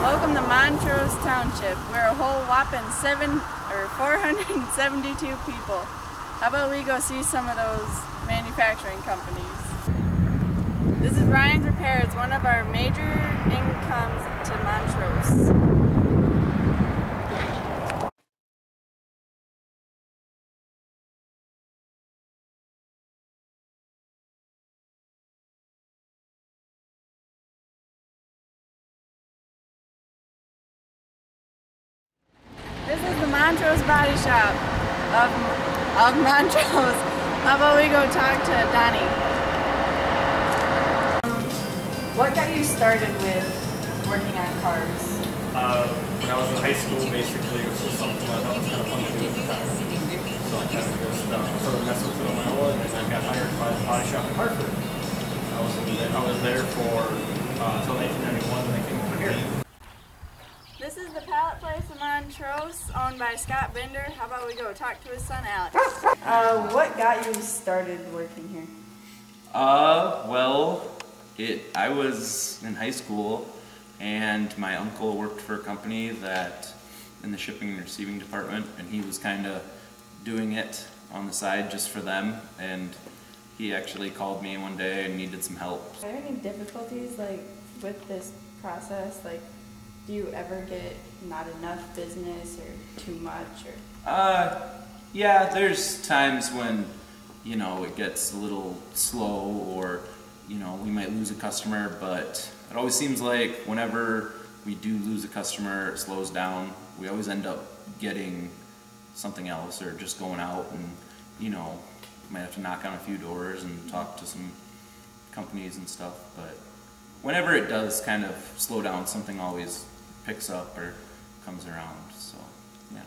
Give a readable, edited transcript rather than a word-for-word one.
Welcome to Montrose Township. We're a whole whopping 472 people. How about we go see some of those manufacturing companies? This is Ryan's Repair. It's one of our major incomes to Montrose. This is the Montrose Body Shop of Montrose. How about we go talk to Donnie? What got you started with working on cars? When I was in high school, basically, it was just something I thought was kind of fun to do at the time. So I kind of just sort of messed with it on my own, and I got hired by the body shop in Hartford. I was there for until 1991 when I came over here. This is the pallet place in Montrose, owned by Scott Binder. How about we go talk to his son, Alex? What got you started working here? I was in high school, and my uncle worked for a company that in the shipping and receiving department, and he was kind of doing it on the side just for them, and he actually called me one day and needed some help. Are there any difficulties with this process? Do you ever get not enough business or too much? Yeah, there's times when, it gets a little slow, or, we might lose a customer, but it always seems like whenever we do lose a customer, it slows down. We always end up getting something else, or just going out and, might have to knock on a few doors and talk to some companies and stuff, but whenever it does kind of slow down, something always picks up or comes around, so yeah.